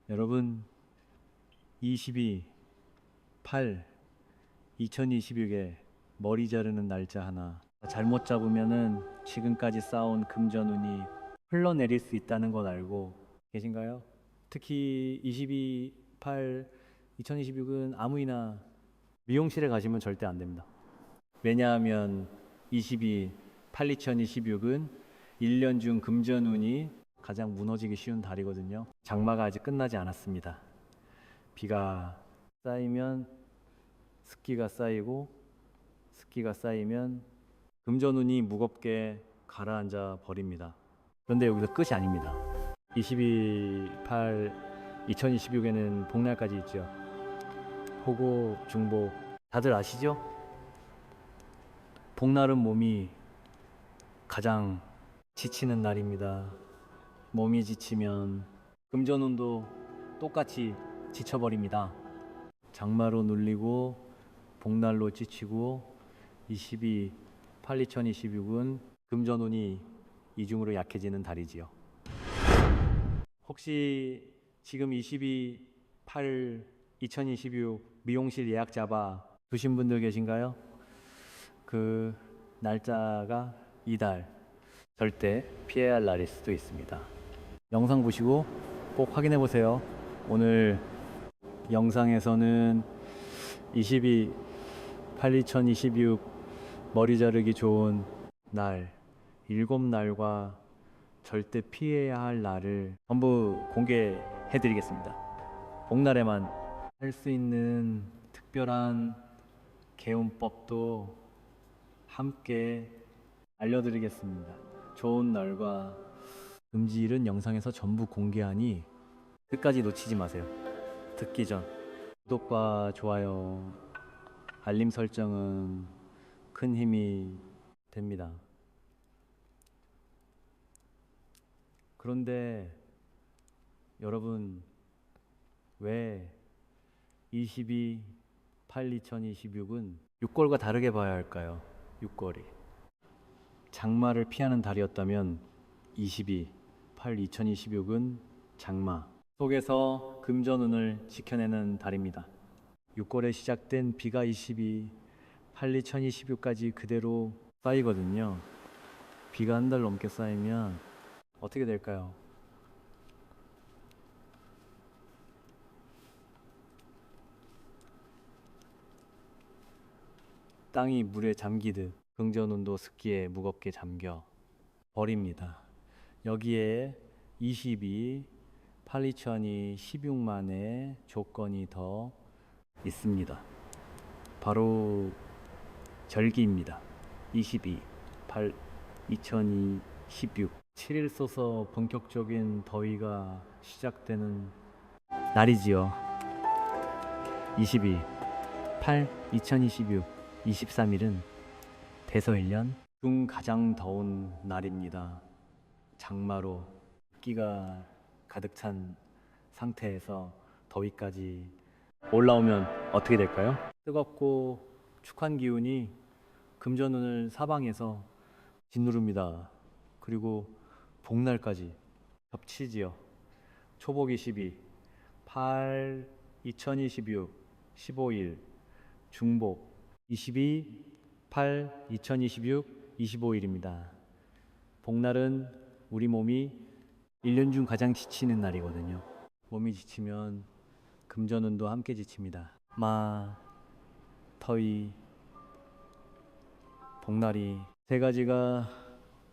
여러분 22/8 2026에 머리 자르는 날짜 하나 잘못 잡으면은 지금까지 쌓아온 금전운이 흘러내릴 수 있다는 걸 알고 계신가요? 특히 22/8 2026은 아무이나 미용실에 가시면 절대 안 됩니다. 왜냐하면 22/8 2026은 1년 중 금전운이 가장 무너지기 쉬운 달이거든요. 장마가 아직 끝나지 않았습니다. 비가 쌓이면 습기가 쌓이고 습기가 쌓이면 금전운이 무겁게 가라앉아 버립니다. 그런데 여기서 끝이 아닙니다. 22/8 2026에는 복날까지 있죠. 호고, 중복 다들 아시죠? 복날은 몸이 가장 지치는 날입니다. 몸이 지치면 금전운도 똑같이 지쳐버립니다. 장마로 눌리고 복날로 지치고 22/8 2026은 금전운이 이중으로 약해지는 달이지요. 혹시 지금 22/8 2026 미용실 예약 잡아 두신 분들 계신가요? 그 날짜가 이달 절대 피해야 할 날일 수도 있습니다. 영상 보시고 꼭 확인해 보세요. 오늘 영상에서는 22/8 2026 머리 자르기 좋은 날 7날과 절대 피해야 할 날을 전부 공개해 드리겠습니다. 복날에만 할 수 있는 특별한 개운법도 함께 알려드리겠습니다. 좋은 날과 금지일은 영상에서 전부 공개하니 끝까지 놓치지 마세요. 듣기 전 구독과 좋아요, 알림 설정은 큰 힘이 됩니다. 그런데 여러분 왜 22/8 2026은 6월과 다르게 봐야 할까요? 6월이 장마를 피하는 달이었다면 22/8 2026은 장마 속에서 금전운을 지켜내는 달입니다. 6월에 시작된 비가 22/8 2026까지 그대로 쌓이거든요. 비가 한 달 넘게 쌓이면 어떻게 될까요? 땅이 물에 잠기듯 금전운도 습기에 무겁게 잠겨 버립니다. 여기에 22/8 2026만의 조건이 더 있습니다. 바로 절기입니다. 22/8 2026 7일 써서 본격적인 더위가 시작되는 날이지요. 22/8 2026 23일은 대서1년 중 가장 더운 날입니다. 장마로 습기가 가득 찬 상태에서 더위까지 올라오면 어떻게 될까요? 뜨겁고 축한 기운이 금전운을 사방에서 짓누릅니다. 그리고 복날까지 겹치지요. 초복 22/8 2026 15일 중복 22/8 2026 25일입니다. 복날은 우리 몸이 1년 중 가장 지치는 날이거든요. 몸이 지치면 금전운도 함께 지칩니다. 더위, 복날이 세 가지가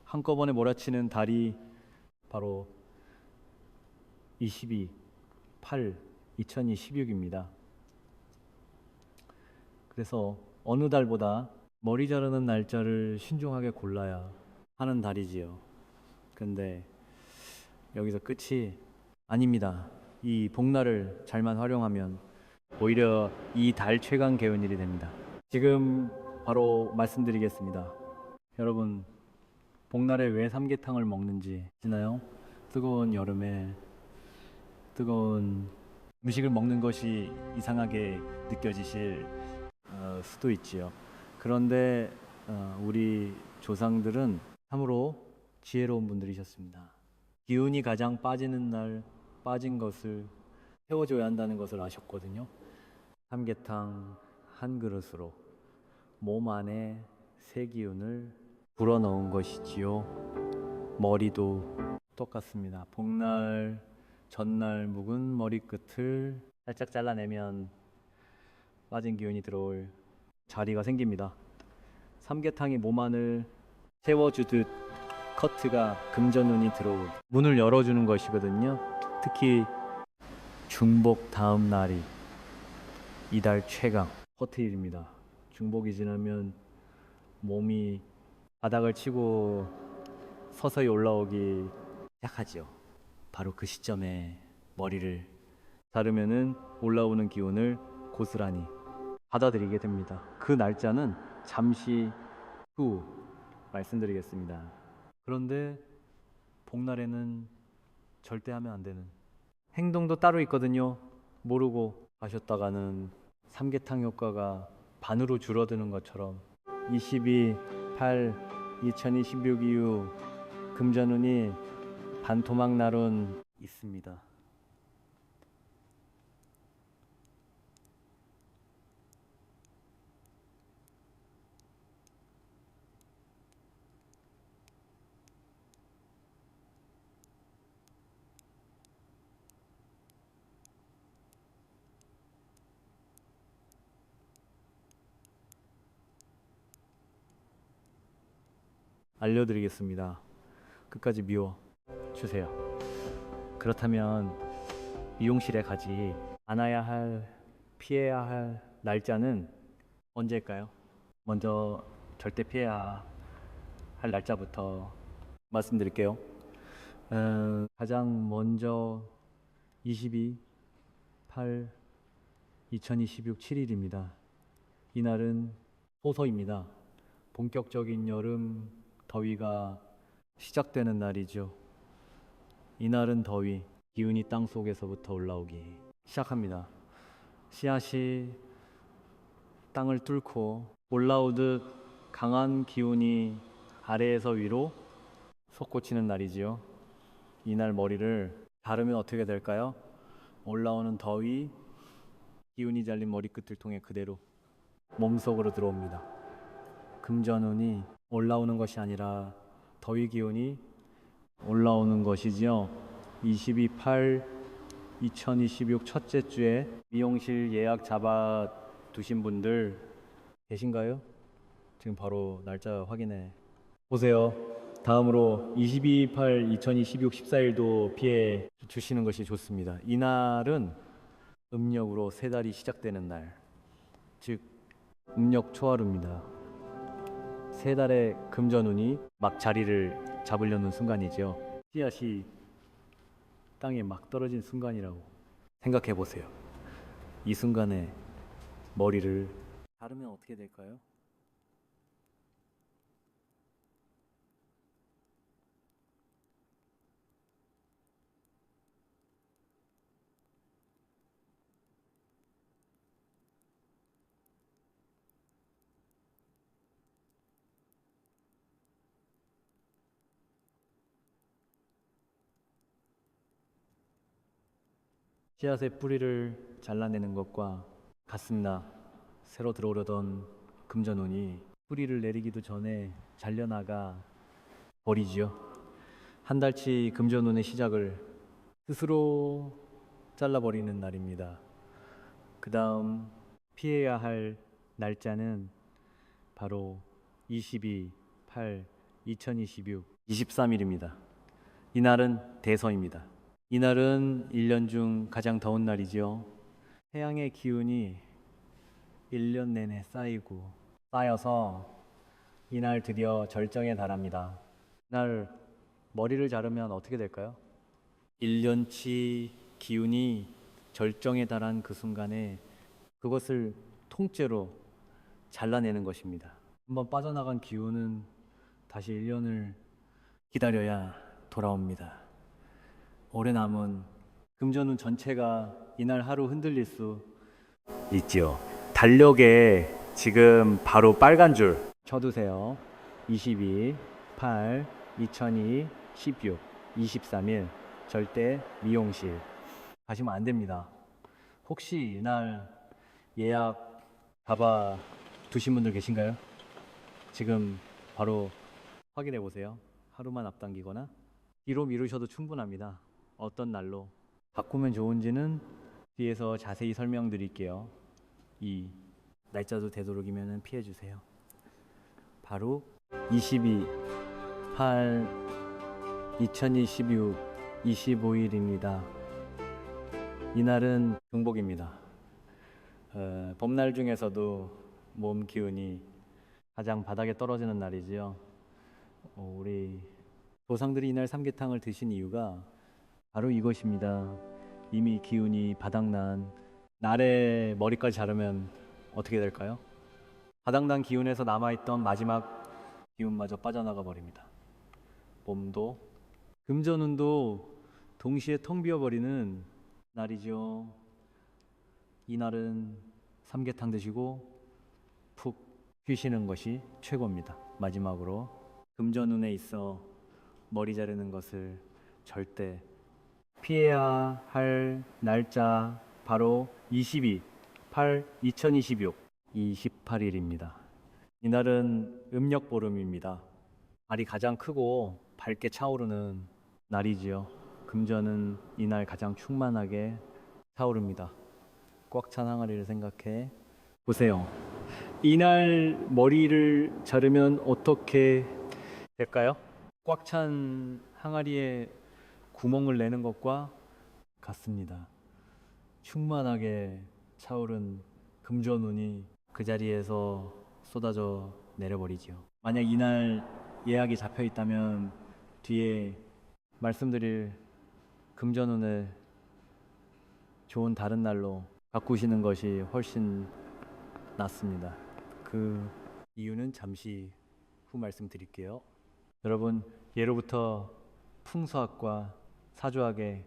한꺼번에 몰아치는 달이 바로 22/8 2026입니다. 그래서 어느 달보다 머리 자르는 날짜를 신중하게 골라야 하는 달이지요. 근데 여기서 끝이 아닙니다. 이 복날을 잘만 활용하면 오히려 이 달 최강 개운일이 됩니다. 지금 바로 말씀드리겠습니다. 여러분 복날에 왜 삼계탕을 먹는지 아시나요? 뜨거운 여름에 뜨거운 음식을 먹는 것이 이상하게 느껴지실 수도 있지요. 그런데 우리 조상들은 참으로 지혜로운 분들이셨습니다. 기운이 가장 빠지는 날 빠진 것을 태워줘야 한다는 것을 아셨거든요. 삼계탕 한 그릇으로 몸 안에 새 기운을 불어넣은 것이지요. 머리도 똑같습니다. 복날 전날 묵은 머리끝을 살짝 잘라내면 빠진 기운이 들어올 자리가 생깁니다. 삼계탕이 몸 안을 채워주듯 커트가 금전운이 들어올 문을 열어주는 것이거든요. 특히 중복 다음 날이 이달 최강 커트일입니다. 중복이 지나면 몸이 바닥을 치고 서서히 올라오기 시작하죠. 바로 그 시점에 머리를 자르면은 올라오는 기운을 고스란히 받아들이게 됩니다. 그 날짜는 잠시 후 말씀드리겠습니다. 그런데 복날에는 절대 하면 안 되는 행동도 따로 있거든요. 모르고 가셨다가는 삼계탕 효과가 반으로 줄어드는 것처럼 22/8/2026 이후 금전운이 반토막 날은 있습니다. 알려드리겠습니다. 끝까지 미워 주세요. 그렇다면 미용실에 가지 않아야 할, 피해야 할 날짜는 언제일까요? 먼저 절대 피해야 할 날짜부터 말씀드릴게요. 가장 먼저 22/8/2026 7일입니다. 이날은 소서입니다. 본격적인 여름 더위가 시작되는 날이죠. 이날은 더위, 기운이 땅 속에서부터 올라오기 시작합니다. 씨앗이 땅을 뚫고 올라오듯 강한 기운이 아래에서 위로 솟구치는 날이지요. 이날 머리를 자르면 어떻게 될까요? 올라오는 더위, 기운이 잘린 머리끝을 통해 그대로 몸속으로 들어옵니다. 금전운이 올라오는 것이 아니라 더위 기운이 올라오는 것이지요. 22/8/2026 첫째 주에 미용실 예약 잡아 두신 분들 계신가요? 지금 바로 날짜 확인해 보세요. 다음으로 22/8/2026 14일도 피해 주시는 것이 좋습니다. 이날은 음력으로 새 달이 시작되는 날, 즉 음력 초하루입니다. 세 달의 금전운이 막 자리를 잡으려는 순간이죠. 씨앗이 땅에 막 떨어진 순간이라고 생각해 보세요. 이 순간에 머리를 자르면 어떻게 될까요? 씨앗의 뿌리를 잘라내는 것과 같습니다. 새로 들어오려던 금전운이 뿌리를 내리기도 전에 잘려나가 버리지요. 한 달치 금전운의 시작을 스스로 잘라버리는 날입니다. 그 다음 피해야 할 날짜는 바로 22/8/2026 23일입니다. 이날은 대서입니다. 이날은 1년 중 가장 더운 날이지요. 태양의 기운이 1년 내내 쌓여서 이날 드디어 절정에 달합니다. 이날 머리를 자르면 어떻게 될까요? 1년치 기운이 절정에 달한 그 순간에 그것을 통째로 잘라내는 것입니다. 한번 빠져나간 기운은 다시 1년을 기다려야 돌아옵니다. 오래 남은 금전운 전체가 이날 하루 흔들릴 수 있지요. 달력에 지금 바로 빨간 줄 쳐두세요. 22/8/2026 23일 절대 미용실 가시면 안 됩니다. 혹시 이날 예약 잡아 두신 분들 계신가요? 지금 바로 확인해 보세요. 하루만 앞당기거나 뒤로 미루셔도 충분합니다. 어떤 날로 바꾸면 좋은지는 뒤에서 자세히 설명드릴게요. 이 날짜도 되도록이면 피해 주세요. 바로 22/8/2026 25일입니다. 이날은 중복입니다. 봄날 중에서도 몸 기운이 가장 바닥에 떨어지는 날이지요. 우리 조상들이 이날 삼계탕을 드신 이유가 바로 이것입니다. 이미 기운이 바닥난 날에 머리까지 자르면 어떻게 될까요? 바닥난 기운에서 남아있던 마지막 기운마저 빠져나가 버립니다. 몸도 금전운도 동시에 텅 비어버리는 날이죠. 이날은 삼계탕 드시고 푹 쉬시는 것이 최고입니다. 마지막으로 금전운에 있어 머리 자르는 것을 절대 피해야 할 날짜 바로 22/8/2026 28일입니다. 이날은 음력보름입니다. 달이 가장 크고 밝게 차오르는 날이지요. 금전은 이날 가장 충만하게 차오릅니다. 꽉 찬 항아리를 생각해 보세요. 이날 머리를 자르면 어떻게 될까요? 꽉 찬 항아리에 구멍을 내는 것과 같습니다. 충만하게 차오른 금전운이 그 자리에서 쏟아져 내려버리지요. 만약 이날 예약이 잡혀 있다면 뒤에 말씀드릴 금전운을 좋은 다른 날로 바꾸시는 것이 훨씬 낫습니다. 그 이유는 잠시 후 말씀드릴게요. 여러분, 예로부터 풍수학과 사주학의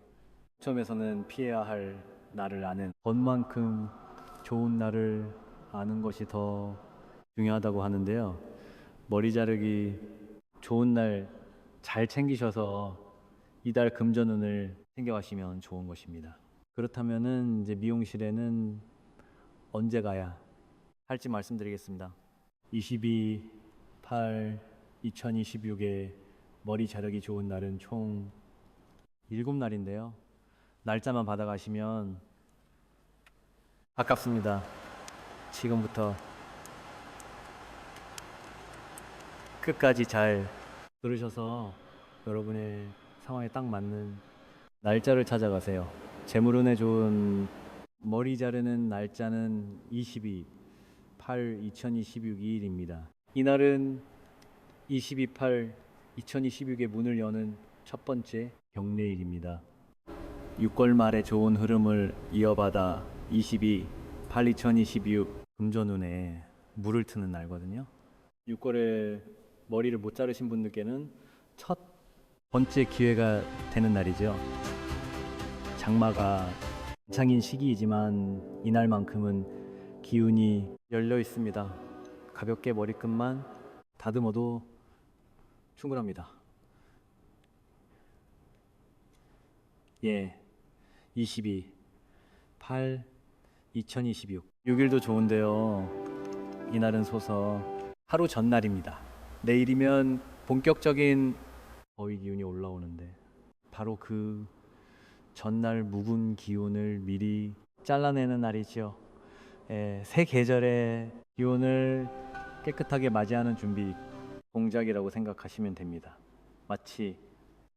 시점에서는 피해야 할 날을 아는 번만큼 좋은 날을 아는 것이 더 중요하다고 하는데요. 머리 자르기 좋은 날 잘 챙기셔서 이달 금전운을 챙겨가시면 좋은 것입니다. 그렇다면은 이제 미용실에는 언제 가야 할지 말씀드리겠습니다. 22/8/2026에 머리 자르기 좋은 날은 총 7날인데요. 날짜만 받아가시면 아깝습니다. 지금부터 끝까지 잘 들으셔서 여러분의 상황에 딱 맞는 날짜를 찾아가세요. 재물운에 좋은 머리 자르는 날짜는 22/8/2026 2일입니다. 이날은 22/8/2026의 문을 여는 첫 번째 경례일입니다. 6월 말에 좋은 흐름을 이어받아 22/8/2026 금전운에 물을 트는 날거든요. 6월에 머리를 못 자르신 분들께는 첫 번째 기회가 되는 날이죠. 장마가 한창인 시기이지만 이날만큼은 기운이 열려 있습니다. 가볍게 머리끝만 다듬어도 충분합니다. 22/8/2026 6일도 좋은데요. 이날은 소서 하루 전날입니다. 내일이면 본격적인 거위 기운이 올라오는데 바로 그 전날 묵은 기운을 미리 잘라내는 날이죠. 새 계절의 기운을 깨끗하게 맞이하는 준비 동작이라고 생각하시면 됩니다. 마치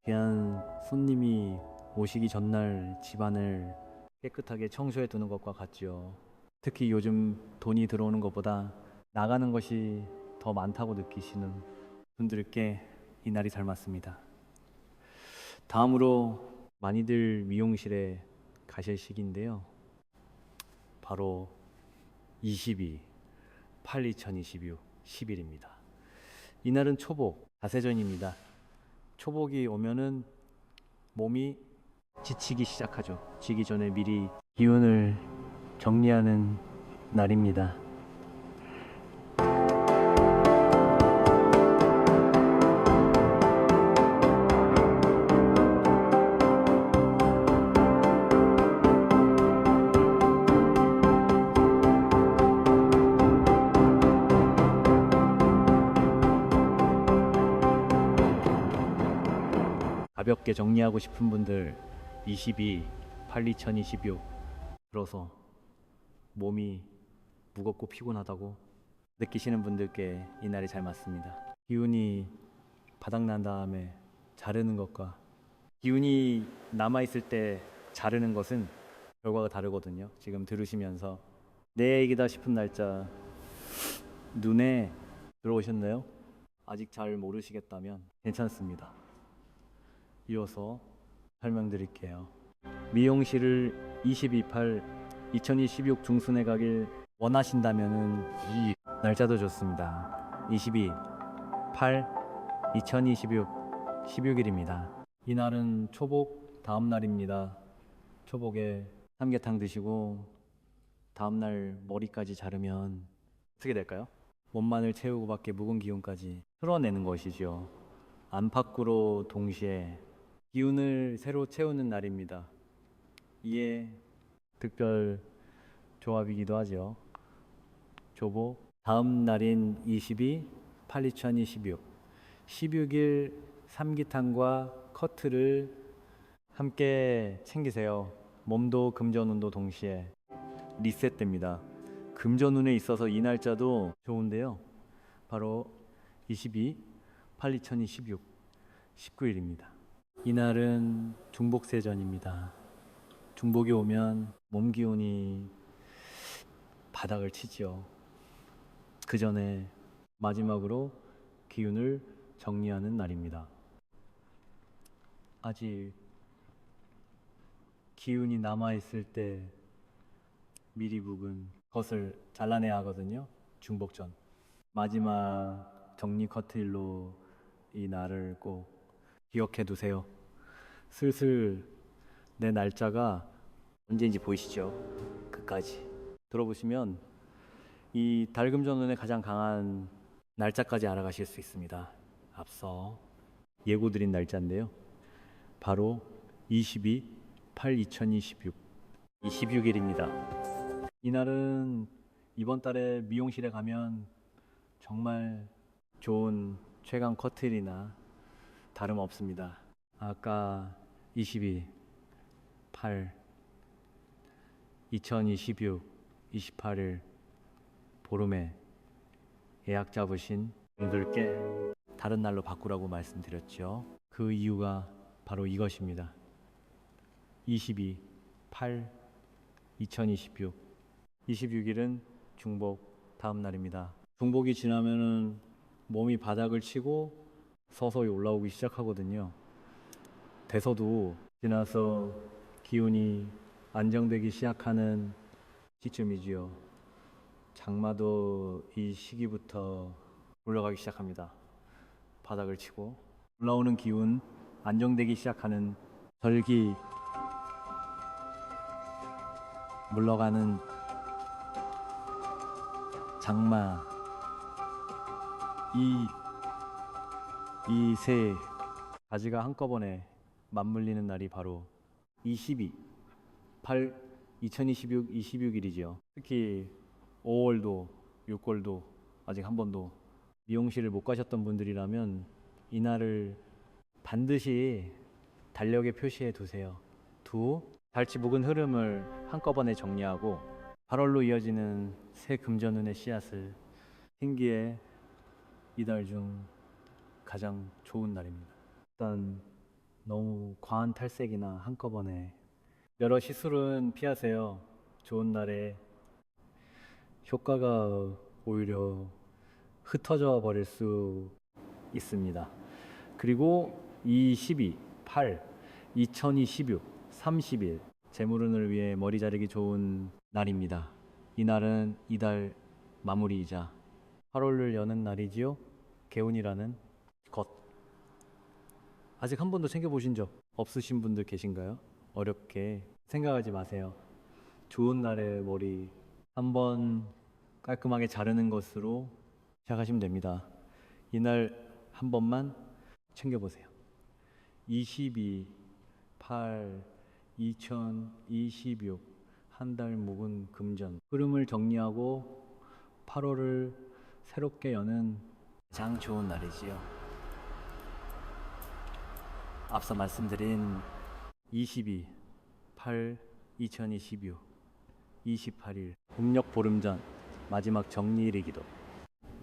귀한 손님이 오시기 전날 집안을 깨끗하게 청소해 두는 것과 같죠. 특히 요즘 돈이 들어오는 것보다 나가는 것이 더 많다고 느끼시는 분들께 이 날이 잘 맞습니다. 다음으로 많이들 미용실에 가실 시기인데요. 바로 22/8/2026 10일입니다. 이날은 초복, 자세전입니다. 초복이 오면은 몸이 지치기 시작하죠. 지기 전에 미리 기운을 정리하는 날입니다. 가볍게 정리하고 싶은 분들 22, 8, 2026 들어서 몸이 무겁고 피곤하다고 느끼시는 분들께 이 날이 잘 맞습니다. 기운이 바닥난 다음에 자르는 것과 기운이 남아있을 때 자르는 것은 결과가 다르거든요. 지금 들으시면서 내 얘기다 싶은 날짜 눈에 들어오셨나요? 아직 잘 모르시겠다면 괜찮습니다. 이어서 설명드릴게요. 미용실을 22/8 2026 중순에 가길 원하신다면은 이 날짜도 좋습니다. 22/8 2026 16일입니다. 이날은 초복 다음 날입니다. 초복에 삼계탕 드시고 다음날 머리까지 자르면 어떻게 될까요? 몸만을 채우고 밖에 묵은 기운까지 풀어내는 것이죠. 안팎으로 동시에 기운을 새로 채우는 날입니다. 이에 특별 조합이기도 하죠. 조복 다음 날인 22/8 2026 16일 삼기탕과 커트를 함께 챙기세요. 몸도 금전운도 동시에 리셋됩니다. 금전운에 있어서 이 날짜도 좋은데요. 바로 22/8 2026 19일입니다. 이날은 중복세전입니다. 중복이 오면 몸 기운이 바닥을 치지요. 그 전에 마지막으로 기운을 정리하는 날입니다. 아직 기운이 남아있을 때 미리 묵은 것을 잘라내야 하거든요. 중복 전 마지막 정리 커트일로 이 날을 꼭 기억해 두세요. 슬슬 내 날짜가 언제인지 보이시죠? 그까지 들어보시면 이 달금전운의 가장 강한 날짜까지 알아가실 수 있습니다. 앞서 예고드린 날짜인데요. 바로 22/8 2026 26일입니다. 이날은 이번 달에 미용실에 가면 정말 좋은 최강 커트일이나 다름없습니다. 아까 22/8 2026 28일 보름에 예약 잡으신 분들께 다른 날로 바꾸라고 말씀드렸죠. 그 이유가 바로 이것입니다. 22/8 2026 26일은 중복 다음 날입니다. 중복이 지나면은 몸이 바닥을 치고 서서히 올라오기 시작하거든요. 대서도 지나서 기운이 안정되기 시작하는 시점이지요. 장마도 이 시기부터 올라가기 시작합니다. 바닥을 치고 올라오는 기운 안정되기 시작하는 절기 물러가는 장마 이 세 가지가 한꺼번에 맞물리는 날이 바로 22/8 2026 26일이죠. 특히 5월도 6월도 아직 한 번도 미용실을 못 가셨던 분들이라면 이날을 반드시 달력에 표시해 두세요. 달치 묵은 흐름을 한꺼번에 정리하고 8월로 이어지는 새 금전운의 씨앗을 심기에 이달 중 가장 좋은 날입니다. 일단 너무 과한 탈색이나 한꺼번에 여러 시술은 피하세요. 좋은 날에 효과가 오히려 흩어져 버릴 수 있습니다. 그리고 22/8 2026 30일 재물운을 위해 머리 자르기 좋은 날입니다. 이 날은 이달 마무리이자 8월을 여는 날이지요. 개운이라는 것. 아직 한 번도 챙겨보신 적 없으신 분들 계신가요? 어렵게 생각하지 마세요. 좋은 날에 머리 한번 깔끔하게 자르는 것으로 시작하시면 됩니다. 이날 한 번만 챙겨보세요. 22/8 2026 한 달 묵은 금전 흐름을 정리하고 8월을 새롭게 여는 가장 좋은 날이지요. 앞서 말씀드린 22, 8, 2026, 28일 음력 보름 전 마지막 정리일이기도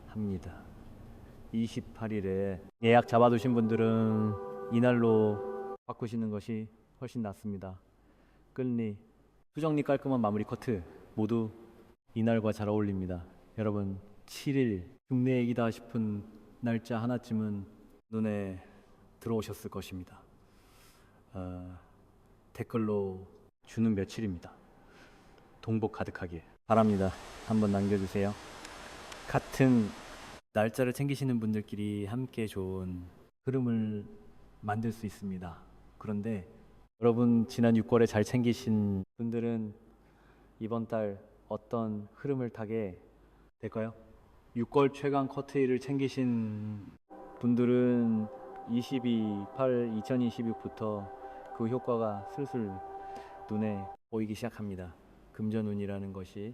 합니다. 28일에 예약 잡아두신 분들은 이날로 바꾸시는 것이 훨씬 낫습니다. 끝리, 수정리 깔끔한 마무리 커트 모두 이날과 잘 어울립니다. 여러분 7일 국내얘기다 싶은 날짜 하나쯤은 눈에 들어오셨을 것입니다. 댓글로 주는 며칠입니다. 동복 가득하게 바랍니다. 한번 남겨주세요. 같은 날짜를 챙기시는 분들끼리 함께 좋은 흐름을 만들 수 있습니다. 그런데 여러분 지난 6월에 잘 챙기신 분들은 이번 달 어떤 흐름을 타게 될까요? 6월 최강 커트일을 챙기신 분들은 22/8/2026부터 그 효과가 슬슬 눈에 보이기 시작합니다. 금전운이라는 것이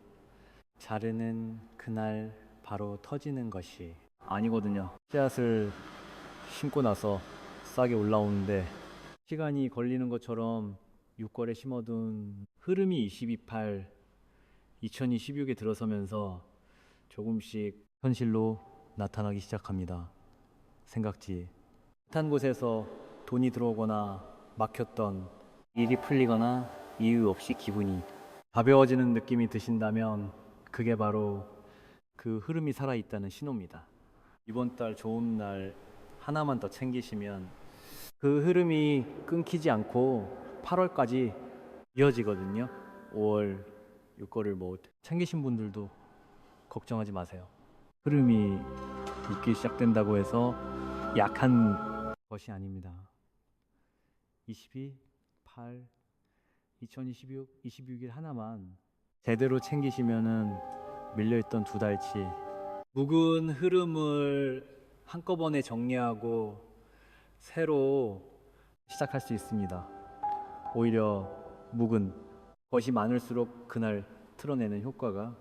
자르는 그날 바로 터지는 것이 아니거든요. 씨앗을 심고 나서 싹이 올라오는데 시간이 걸리는 것처럼 6월에 심어둔 흐름이 22/8/2026에 들어서면서 조금씩 현실로 나타나기 시작합니다. 생각지 못한 곳에서 돈이 들어오거나 막혔던 일이 풀리거나 이유 없이 기분이 가벼워지는 느낌이 드신다면 그게 바로 그 흐름이 살아있다는 신호입니다. 이번 달 좋은 날 하나만 더 챙기시면 그 흐름이 끊기지 않고 8월까지 이어지거든요. 5월 6월을 뭐 챙기신 분들도 걱정하지 마세요. 흐름이 있기 시작된다고 해서 약한 것이 아닙니다. 22/8/2026, 26일 하나만 제대로 챙기시면은 밀려있던 2달치 묵은 흐름을 한꺼번에 정리하고 새로 시작할 수 있습니다. 오히려 묵은 것이 많을수록 그날 틀어내는 효과가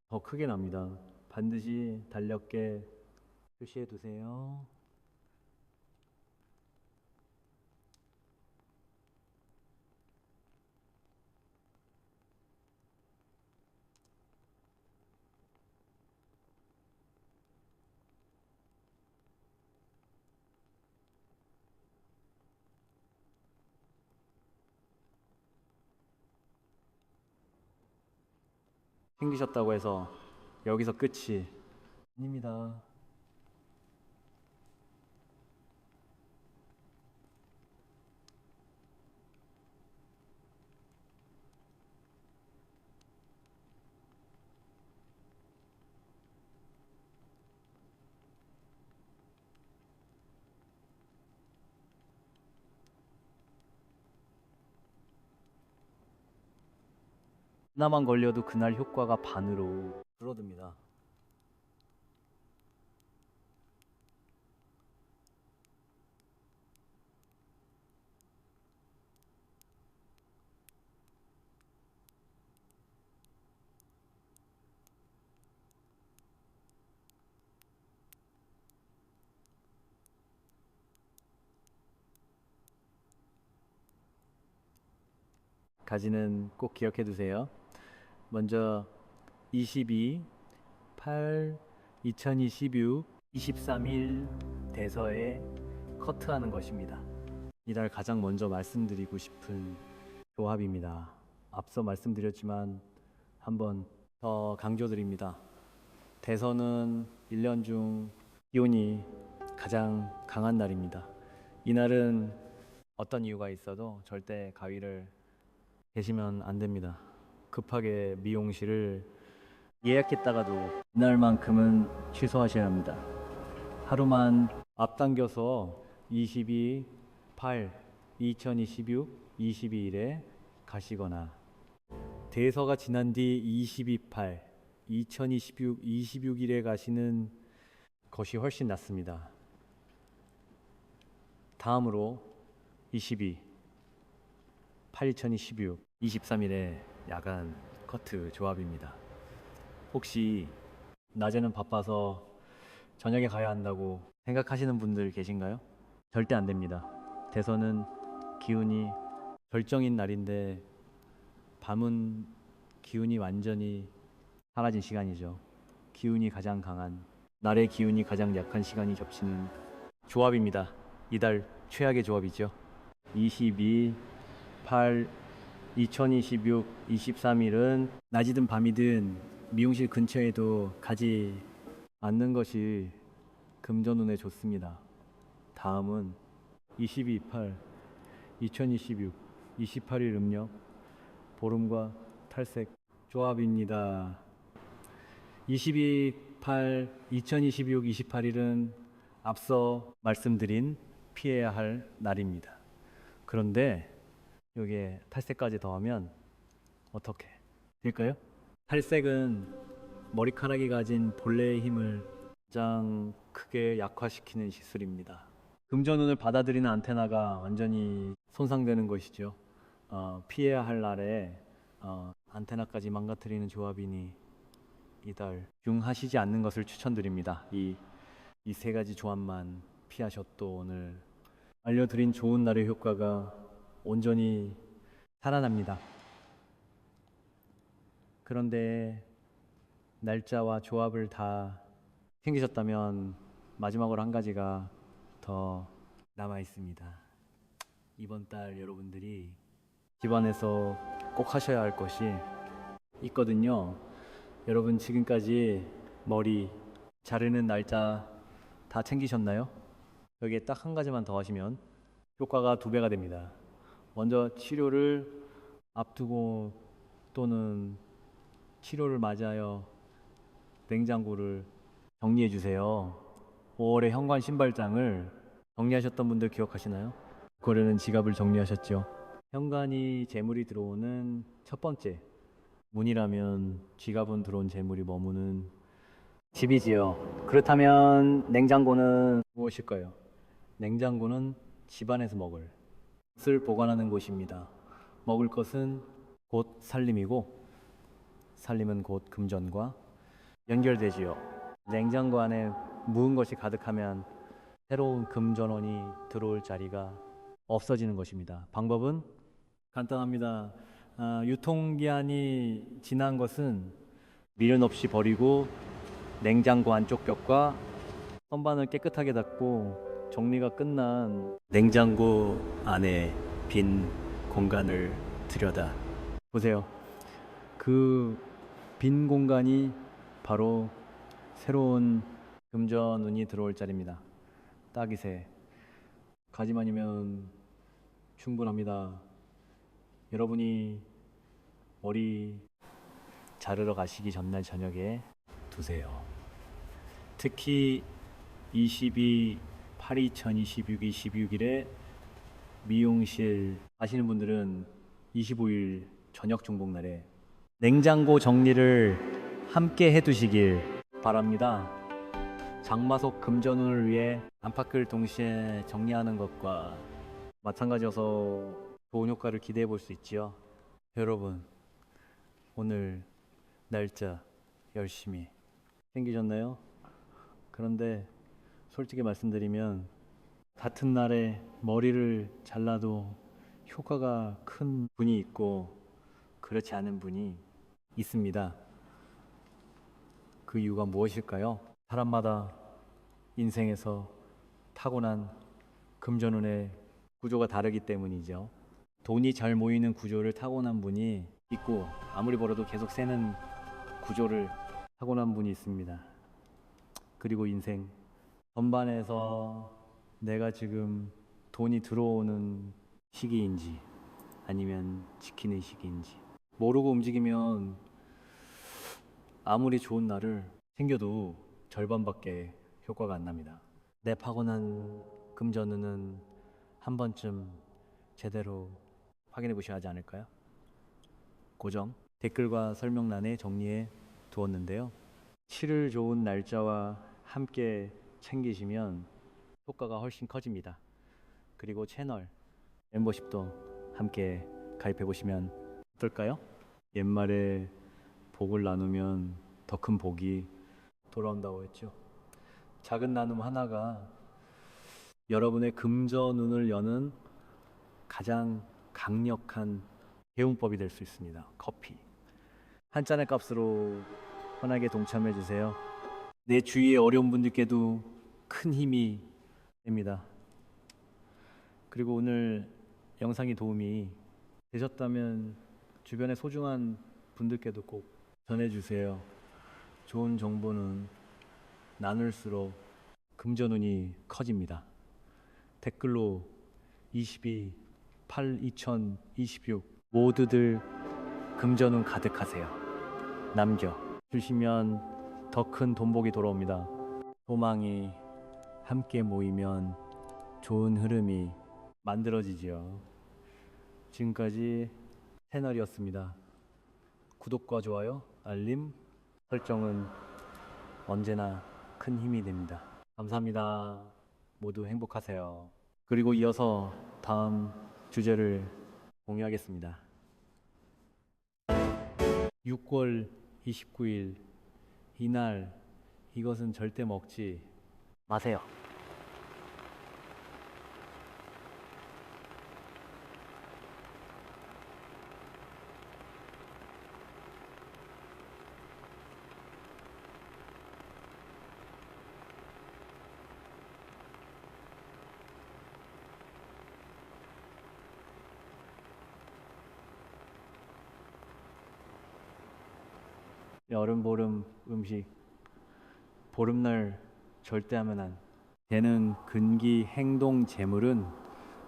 더 크게 납니다. 반드시 달력에 표시해 두세요. 챙기셨다고 해서 여기서 끝이 아닙니다. 하나만 걸려도 그날 효과가 반으로 줄어듭니다. 가지는 꼭 기억해 두세요. 먼저 22/8/2026 23일 대서에 커트하는 것입니다. 이달 가장 먼저 말씀드리고 싶은 조합입니다. 앞서 말씀드렸지만 한번 더 강조드립니다. 대서는 1년 중 기온이 가장 강한 날입니다. 이날은 어떤 이유가 있어도 절대 가위를 계시면 안 됩니다. 급하게 미용실을 예약했다가도 이날만큼은 취소하셔야 합니다. 하루만 앞당겨서 22/8/2026 22일에 가시거나 대서가 지난 뒤 22/8/2026 26일에 가시는 것이 훨씬 낫습니다. 다음으로 22/8/2026 23일에 야간 커트 조합입니다. 혹시 낮에는 바빠서 저녁에 가야 한다고 생각하시는 분들 계신가요? 절대 안 됩니다. 대선은 기운이 절정인 날인데 밤은 기운이 완전히 사라진 시간이죠. 기운이 가장 강한, 날의 기운이 가장 약한 시간이 겹치는 조합입니다. 이달 최악의 조합이죠. 22, 8, 2026, 23일은 낮이든 밤이든 미용실 근처에도 가지 않는 것이 금전운에 좋습니다. 다음은 22, 8, 2026, 28일 음력 보름과 탈색 조합입니다. 22, 8, 2026, 28일은 앞서 말씀드린 피해야 할 날입니다. 그런데 여기에 탈색까지 더하면 어떻게 될까요? 탈색은 머리카락이 가진 본래의 힘을 가장 크게 약화시키는 시술입니다. 금전운을 받아들이는 안테나가 완전히 손상되는 것이죠. 피해야 할 날에 안테나까지 망가뜨리는 조합이니 이달 융하시지 않는 것을 추천드립니다. 이 세 가지 조합만 피하셔도 오늘 알려드린 좋은 날의 효과가 온전히 살아납니다. 그런데 날짜와 조합을 다 챙기셨다면 마지막으로 한 가지가 더 남아 있습니다. 이번 달 여러분들이 집안에서 꼭 하셔야 할 것이 있거든요. 여러분 지금까지 머리 자르는 날짜 다 챙기셨나요? 여기에 딱 한 가지만 더 하시면 효과가 2배가 됩니다. 먼저 치료를 앞두고 또는 치료를 맞아요. 냉장고를 정리해 주세요. 5월에 현관 신발장을 정리하셨던 분들 기억하시나요? 9월에는 지갑을 정리하셨죠. 현관이 재물이 들어오는 첫 번째 문이라면 지갑은 들어온 재물이 머무는 집이지요. 그렇다면 냉장고는 무엇일까요? 냉장고는 집안에서 먹을 것을 보관하는 곳입니다. 먹을 것은 곧 살림이고 살림은 곧 금전과 연결되지요. 냉장고 안에 묵은 것이 가득하면 새로운 금전원이 들어올 자리가 없어지는 것입니다. 방법은 간단합니다. 유통기한이 지난 것은 미련 없이 버리고 냉장고 안쪽 벽과 선반을 깨끗하게 닦고 정리가 끝난 냉장고 안에 빈 공간을 들여다 보세요. 그 빈 공간이 바로 새로운 금전운이 들어올 자리입니다. 딱이세 가지만이면 충분합니다. 여러분이 머리 자르러 가시기 전날 저녁에 두세요. 특히 22, 8, 2026, 26일에 미용실 하시는 분들은 25일 저녁 중복날에 냉장고 정리를 함께 해두시길 바랍니다. 장마석 금전운을 위해 안팎을 동시에 정리하는 것과 마찬가지여서 좋은 효과를 기대해 볼 수 있지요. 여러분 오늘 날짜 열심히 챙기셨나요? 그런데 솔직히 말씀드리면 같은 날에 머리를 잘라도 효과가 큰 분이 있고 그렇지 않은 분이 있습니다. 그 이유가 무엇일까요? 사람마다 인생에서 타고난 금전운의 구조가 다르기 때문이죠. 돈이 잘 모이는 구조를 타고난 분이 있고 아무리 벌어도 계속 새는 구조를 타고난 분이 있습니다. 그리고 인생 전반에서 내가 지금 돈이 들어오는 시기인지 아니면 지키는 시기인지 모르고 움직이면 아무리 좋은 날을 챙겨도 절반밖에 효과가 안 납니다. 내 파고난 금전운은 한 번쯤 제대로 확인해 보셔야 하지 않을까요? 고정 댓글과 설명란에 정리해 두었는데요. 7일 좋은 날짜와 함께 챙기시면 효과가 훨씬 커집니다. 그리고 채널 멤버십도 함께 가입해 보시면 어떨까요? 옛말에 복을 나누면 더 큰 복이 돌아온다고 했죠. 작은 나눔 하나가 여러분의 금전운을 여는 가장 강력한 개운법이 될 수 있습니다. 커피. 한 잔의 값으로 편하게 동참해 주세요. 내 주위의 어려운 분들께도 큰 힘이 됩니다. 그리고 오늘 영상이 도움이 되셨다면 주변의 소중한 분들께도 꼭 전해주세요. 좋은 정보는 나눌수록 금전운이 커집니다. 댓글로 22, 8, 2026 모두들 금전운 가득하세요. 남겨주시면 더 큰 돈복이 돌아옵니다. 소망이 함께 모이면 좋은 흐름이 만들어지지요. 지금까지 채널이었습니다. 구독과 좋아요, 알림 설정은 언제나 큰 힘이 됩니다. 감사합니다. 모두 행복하세요. 그리고 이어서 다음 주제를 공유하겠습니다. 6월 29일 이날 이것은 절대 먹지 마세요. 여름 보름 음식 보름날 절대 하면 안 되는 근기 행동 재물은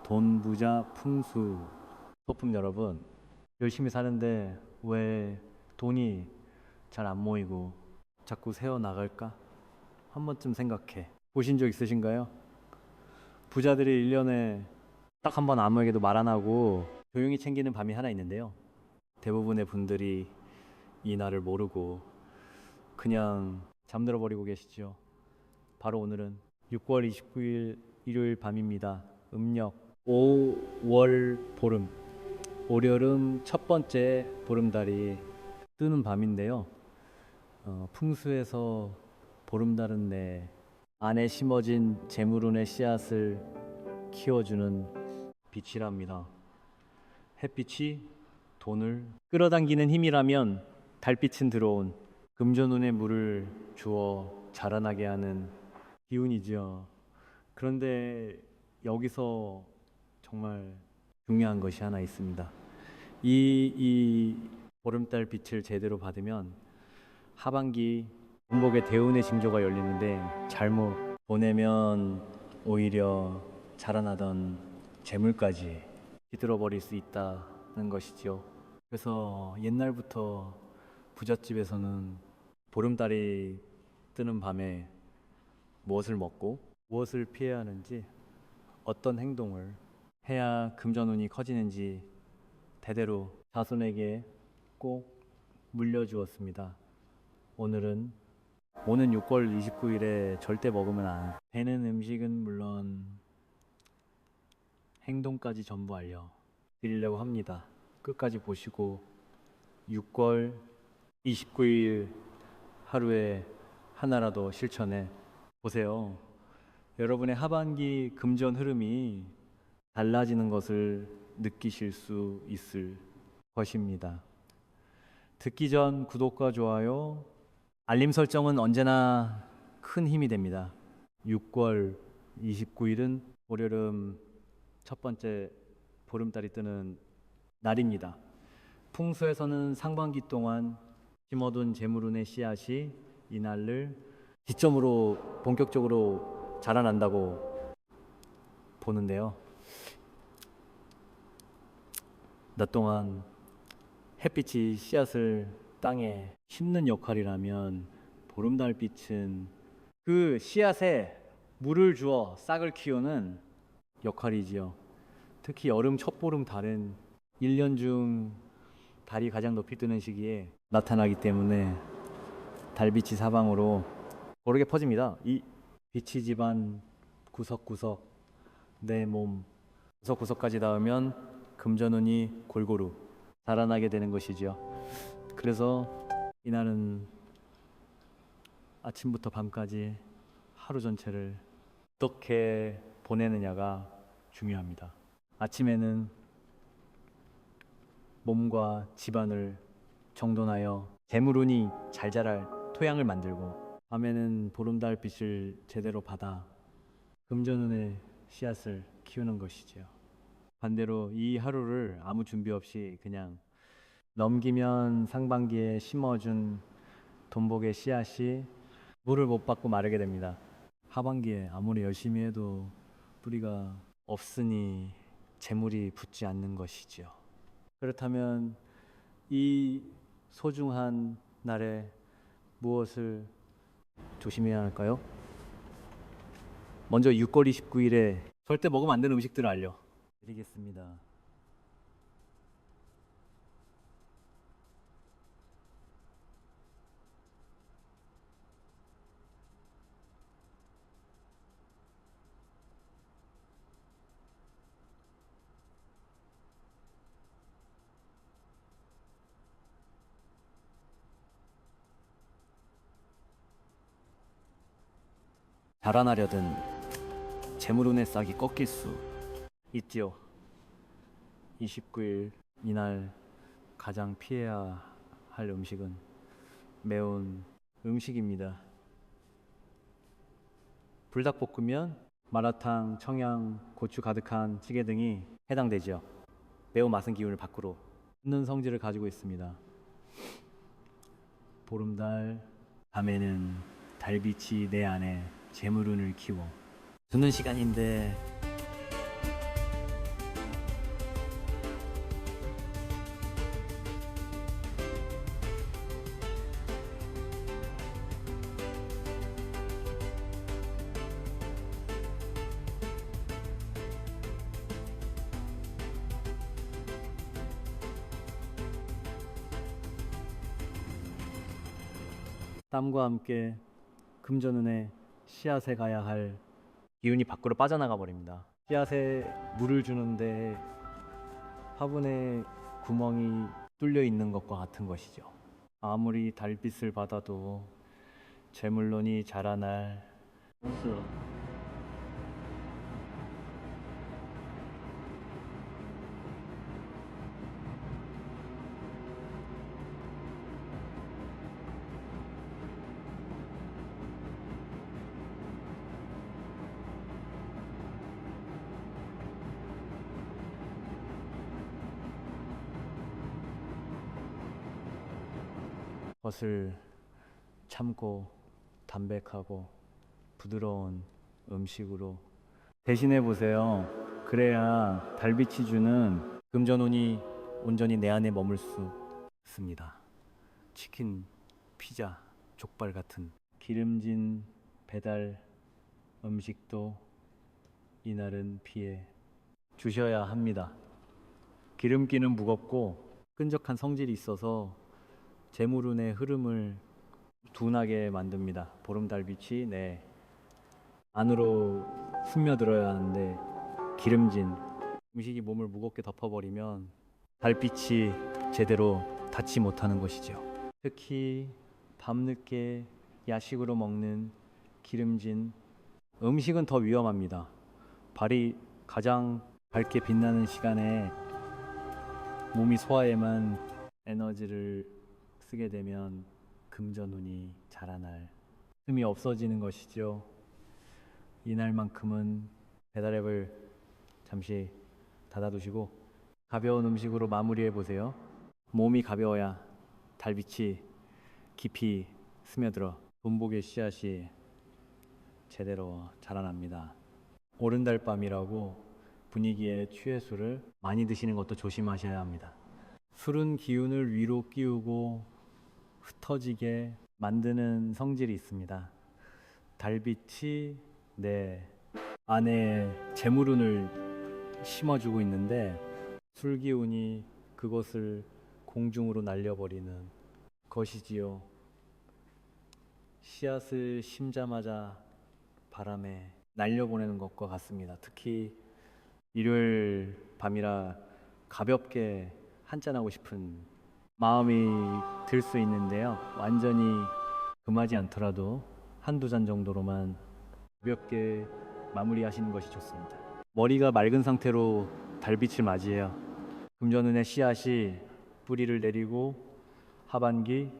돈 부자 풍수. 소품 여러분, 열심히 사는데 왜 돈이 잘 안 모이고 자꾸 새어 나갈까? 한 번쯤 생각해 보신 적 있으신가요? 부자들이 1년에 딱 한 번 아무에게도 말 안 하고 조용히 챙기는 밤이 하나 있는데요. 대부분의 분들이 이 날을 모르고 그냥 잠들어 버리고 계시죠. 바로 오늘은 6월 29일 일요일 밤입니다. 음력 5월 보름, 올여름 첫 번째 보름달이 뜨는 밤인데요. 풍수에서 보름달은 내 안에 심어진 재물운의 씨앗을 키워주는 빛이랍니다. 햇빛이 돈을 끌어당기는 힘이라면 달빛은 들어온 금전운에 물을 주어 자라나게 하는 기운이지요. 그런데 여기서 정말 중요한 것이 하나 있습니다. 이 보름달 빛을 제대로 받으면 하반기 운복의 대운의 징조가 열리는데 잘못 보내면 오히려 자라나던 재물까지 비틀어 버릴 수 있다는 것이죠. 그래서 옛날부터 부잣집에서는 보름달이 뜨는 밤에 무엇을 먹고 무엇을 피해야 하는지, 어떤 행동을 해야 금전운이 커지는지 대대로 자손에게 꼭 물려주었습니다. 오는 6월 29일에 절대 먹으면 안 되는 음식은 물론 행동까지 전부 알려드리려고 합니다. 끝까지 보시고 6월 29일 하루에 하나라도 실천해 보세요. 여러분의 하반기 금전 흐름이 달라지는 것을 느끼실 수 있을 것입니다. 듣기 전 구독과 좋아요, 알림 설정은 언제나 큰 힘이 됩니다. 6월 29일은 올여름 첫 번째 보름달이 뜨는 날입니다. 풍수에서는 상반기 동안 심어둔 재물운의 씨앗이 이 날을 기점으로 본격적으로 자라난다고 보는데요. 낮 동안 햇빛이 씨앗을 땅에 심는 역할이라면 보름달빛은 그 씨앗에 물을 주어 싹을 키우는 역할이지요. 특히 여름 첫보름 달은 1년 중 달이 가장 높이 뜨는 시기에 나타나기 때문에 달빛이 사방으로 고르게 퍼집니다. 이 빛이 집안 구석구석, 내 몸 구석구석까지 닿으면 금전운이 골고루 자라나게 되는 것이죠. 그래서 이날은 아침부터 밤까지 하루 전체를 어떻게 보내느냐가 중요합니다. 아침에는 몸과 집안을 정돈하여 재물운이 잘 자랄 토양을 만들고, 밤에는 보름달빛을 제대로 받아 금전운의 씨앗을 키우는 것이지요. 반대로 이 하루를 아무 준비 없이 그냥 넘기면 상반기에 심어준 돈복의 씨앗이 물을 못 받고 마르게 됩니다. 하반기에 아무리 열심히 해도 뿌리가 없으니 재물이 붙지 않는 것이지요. 그렇다면 이 소중한 날에 무엇을 조심해야 할까요? 먼저 6월 29일에 절대 먹으면 안 되는 음식들을 알려드리겠습니다. 자라나려든 재물운의 싹이 꺾일 수 있지요. 29일 이날 가장 피해야 할 음식은 매운 음식입니다. 불닭볶음면, 마라탕, 청양, 고추 가득한 찌개 등이 해당되지요. 매운맛은 기운을 밖으로 뿜는 성질을 가지고 있습니다. 보름달 밤에는 달빛이 내 안에 재물운을 키워 주는 시간인데, 땀과 함께 금전운의 씨앗에 가야 할 기운이 밖으로 빠져나가 버립니다. 씨앗에 물을 주는데 화분에 구멍이 뚫려 있는 것과 같은 것이죠. 아무리 달빛을 받아도 재물론이 자라날 수 것을 참고 담백하고 부드러운 음식으로 대신해 보세요. 그래야 달빛이 주는 금전운이 온전히 내 안에 머물 수 있습니다. 치킨, 피자, 족발 같은 기름진 배달 음식도 이날은 피해 주셔야 합니다. 기름기는 무겁고 끈적한 성질이 있어서 재물운의 흐름을 둔하게 만듭니다. 보름달빛이 내 안으로 스며들어야 하는데 기름진 음식이 몸을 무겁게 덮어버리면 달빛이 제대로 닿지 못하는 것이죠. 특히 밤늦게 야식으로 먹는 기름진 음식은 더 위험합니다. 발이 가장 밝게 빛나는 시간에 몸이 소화에만 에너지를 쓰게 되면 금전운이 자라날 틈이 없어지는 것이죠. 이날만큼은 배달앱을 잠시 닫아두시고 가벼운 음식으로 마무리해 보세요. 몸이 가벼워야 달빛이 깊이 스며들어 돈복의 씨앗이 제대로 자라납니다. 오른달밤이라고 분위기에 취해 술을 많이 드시는 것도 조심하셔야 합니다. 술은 기운을 위로 끼우고 흩어지게 만드는 성질이 있습니다. 달빛이 내 안에 재물운을 심어주고 있는데 술기운이 그것을 공중으로 날려버리는 것이지요. 씨앗을 심자마자 바람에 날려보내는 것과 같습니다. 특히 일요일 밤이라 가볍게 한잔하고 싶은 마음이 들 수 있는데요. 완전히 금하지 않더라도 한두 잔 정도로만 가볍게 마무리하시는 것이 좋습니다. 머리가 맑은 상태로 달빛을 맞이해요. 금전운의 씨앗이 뿌리를 내리고 하반기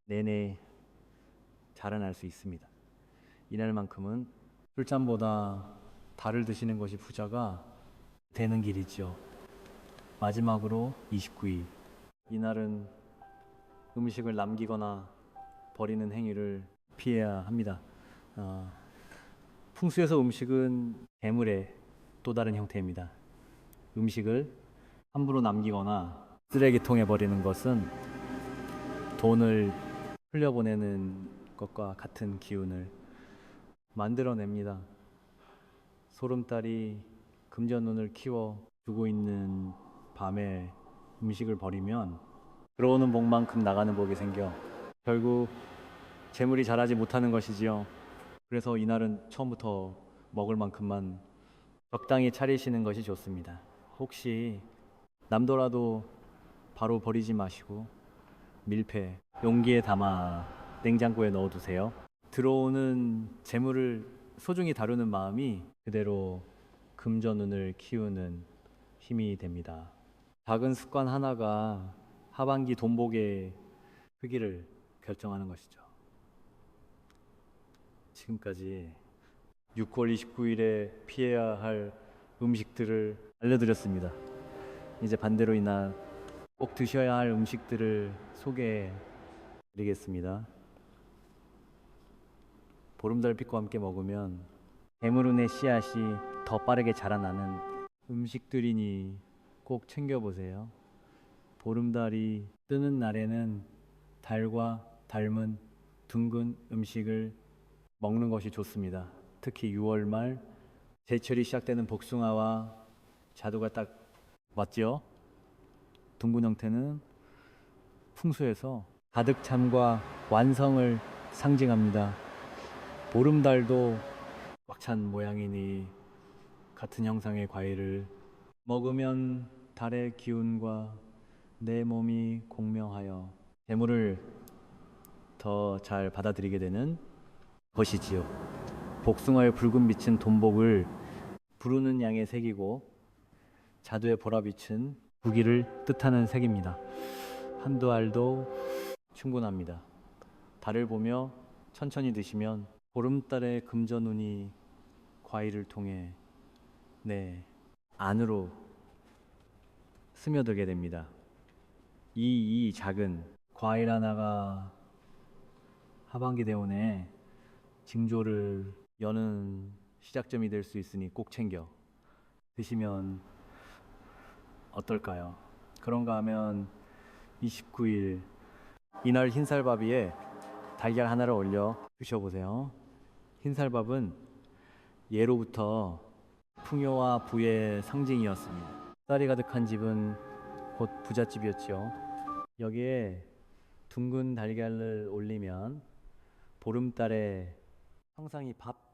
내내 자라날 수 있습니다. 이날만큼은 술잔보다 달을 드시는 것이 부자가 되는 길이죠. 마지막으로 29일. 이날은 음식을 남기거나 버리는 행위를 피해야 합니다. 풍수에서 음식은 재물의 또 다른 형태입니다. 음식을 함부로 남기거나 쓰레기통에 버리는 것은 돈을 흘려보내는 것과 같은 기운을 만들어냅니다. 소름달이 금전운을 키워 두고 있는 밤에 음식을 버리면 들어오는 복만큼 나가는 복이 생겨 결국 재물이 자라지 못하는 것이지요. 그래서 이날은 처음부터 먹을 만큼만 적당히 차리시는 것이 좋습니다. 혹시 남더라도 바로 버리지 마시고 밀폐, 용기에 담아 냉장고에 넣어두세요. 들어오는 재물을 소중히 다루는 마음이 그대로 금전운을 키우는 힘이 됩니다. 작은 습관 하나가 하반기 돈복의 크기를 결정하는 것이죠. 지금까지 6월 29일에 피해야 할 음식들을 알려드렸습니다. 이제 반대로 이날 꼭 드셔야 할 음식들을 소개해 드리겠습니다. 보름달빛과 함께 먹으면 재물운의 씨앗이 더 빠르게 자라나는 음식들이니 꼭 챙겨보세요. 보름달이 뜨는 날에는 달과 닮은 둥근 음식을 먹는 것이 좋습니다. 특히 6월 말 제철이 시작되는 복숭아와 자두가 딱 맞죠? 둥근 형태는 풍수에서 가득 참과 완성을 상징합니다. 보름달도 꽉 찬 모양이니 같은 형상의 과일을 먹으면 달의 기운과 내 몸이 공명하여 재물을 더 잘 받아들이게 되는 것이지요. 복숭아의 붉은 빛은 돈복을 부르는 양의 색이고 자두의 보라빛은 부귀를 뜻하는 색입니다. 한두 알도 충분합니다. 달을 보며 천천히 드시면 보름달의 금전운이 과일을 통해 안으로 스며들게 됩니다. 이 작은 과일 하나가 하반기 대운에 징조를 여는 시작점이 될 수 있으니 꼭 챙겨 드시면 어떨까요? 그런가 하면 29일 이날 흰쌀밥 위에 달걀 하나를 올려 드셔보세요. 흰쌀밥은 예로부터 풍요와 부의 상징이었습니다. 쌀이 가득한 집은 곧 부잣집이었죠. 여기에 둥근 달걀을 올리면 보름달에 항상 이 밥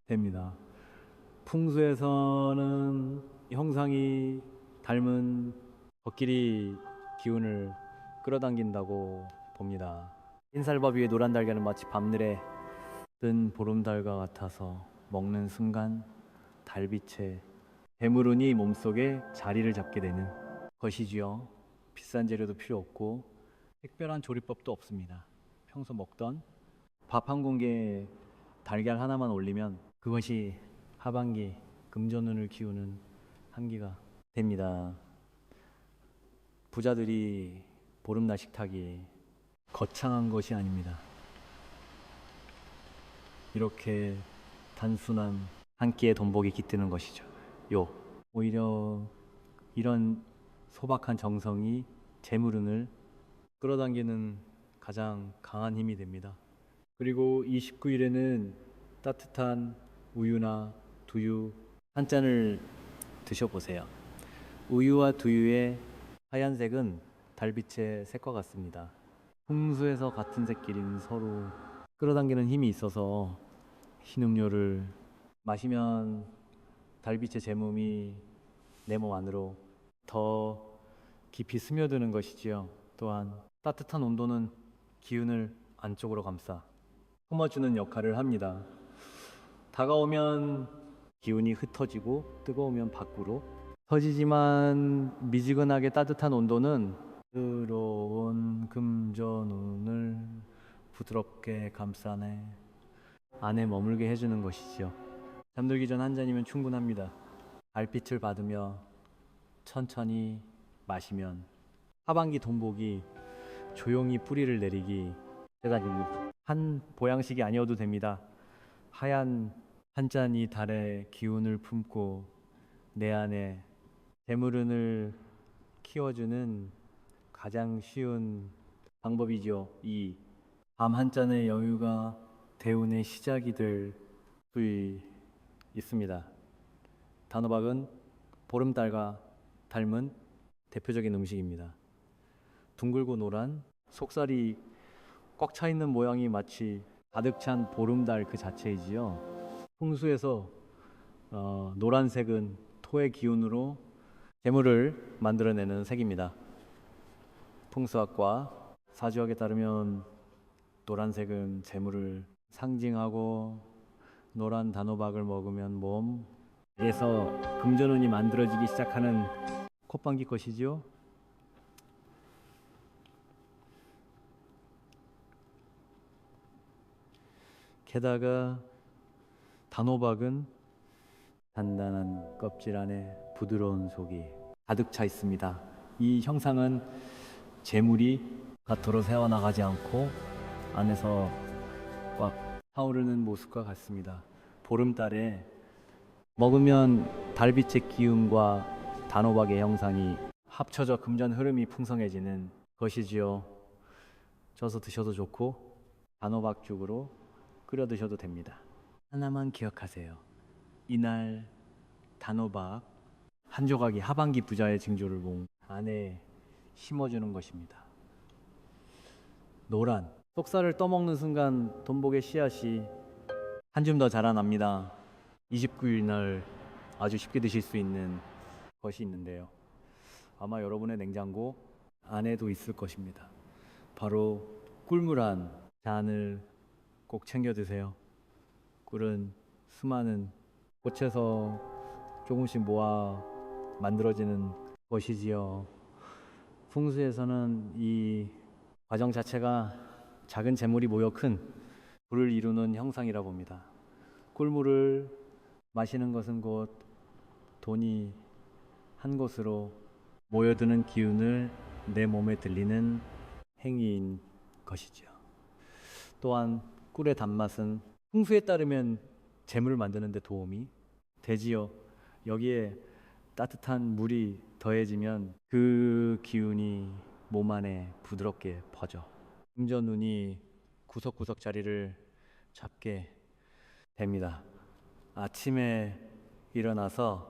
됩니다. 풍수에서는 형상이 닮은 벚길이 기운을 끌어당긴다고 봅니다. 흰쌀밥 위에 노란 달걀은 마치 밤늘에 뜬 보름달과 같아서 먹는 순간 달빛에 재물운이 몸속에 자리를 잡게 되는 것이지요. 비싼 재료도 필요 없고 특별한 조리법도 없습니다. 평소 먹던 밥 한 공기에 달걀 하나만 올리면 그것이 하반기 금전운을 키우는 한기가 됩니다. 부자들이 보름날 식탁이 거창한 것이 아닙니다. 이렇게 단순한 한 끼의 돈복이 깃드는 것이죠. 오히려 이런 소박한 정성이 재물운을 끌어당기는 가장 강한 힘이 됩니다. 그리고 29일에는 따뜻한 우유나 두유 한 잔을 드셔보세요. 우유와 두유의 하얀색은 달빛의 색과 같습니다. 풍수에서 같은 색끼리는 서로 끌어당기는 힘이 있어서 흰 음료를 마시면 달빛의 제몸이 내 몸 안으로 더 깊이 스며드는 것이지요. 또한 따뜻한 온도는 기운을 안쪽으로 감싸 품어주는 역할을 합니다. 다가오면 기운이 흩어지고 뜨거우면 밖으로 터지지만 미지근하게 따뜻한 온도는 뜨거운 금전운을 부드럽게 감싸내 안에 머물게 해주는 것이지요. 잠들기 전 한 잔이면 충분합니다. 달빛을 받으며 천천히 마시면 하반기 돈복이 조용히 뿌리를 내리기 해가지고 한 보양식이 아니어도 됩니다. 하얀 한 잔이 달의 기운을 품고 내 안에 재물운을 키워주는 가장 쉬운 방법이죠. 이 밤 한 잔의 여유가 대운의 시작이 될 수 있습니다. 단호박은 보름달과 닮은 대표적인 음식입니다. 둥글고 노란 속살이 꽉 차 있는 모양이 마치 가득 찬 보름달 그 자체이지요. 풍수에서 노란색은 토의 기운으로 재물을 만들어내는 색입니다. 풍수학과 사주학에 따르면 노란색은 재물을 상징하고 노란 단호박을 먹으면 몸에서 금전운이 만들어지기 시작하는 콧방귀 것이지요. 게다가 단호박은 단단한 껍질 안에 부드러운 속이 가득 차 있습니다. 이 형상은 재물이 겉으로 새어나가지 않고 안에서 꽉 차오르는 모습과 같습니다. 보름달에 먹으면 달빛의 기운과 단호박의 형상이 합쳐져 금전 흐름이 풍성해지는 것이지요. 쪄서 드셔도 좋고 단호박죽으로 끓여 드셔도 됩니다. 하나만 기억하세요. 이날 단호박 한 조각이 하반기 부자의 징조를 몸 안에 심어주는 것입니다. 노란 속살을 떠먹는 순간 돈복의 씨앗이 한 줌 더 자라납니다. 29일 날 아주 쉽게 드실 수 있는 것이 있는데요. 아마 여러분의 냉장고 안에도 있을 것입니다. 바로 꿀물 한 잔을 꼭 챙겨 드세요. 꿀은 수많은 꽃에서 조금씩 모아 만들어지는 것이지요. 풍수에서는 이 과정 자체가 작은 재물이 모여 큰 불을 이루는 형상이라 봅니다. 꿀물을 마시는 것은 곧 돈이 한 곳으로 모여드는 기운을 내 몸에 들리는 행위인 것이죠. 또한 꿀의 단맛은 풍수에 따르면 재물을 만드는 데 도움이 되지요. 여기에 따뜻한 물이 더해지면 그 기운이 몸 안에 부드럽게 퍼져 금전운이 구석구석 자리를 잡게 됩니다. 아침에 일어나서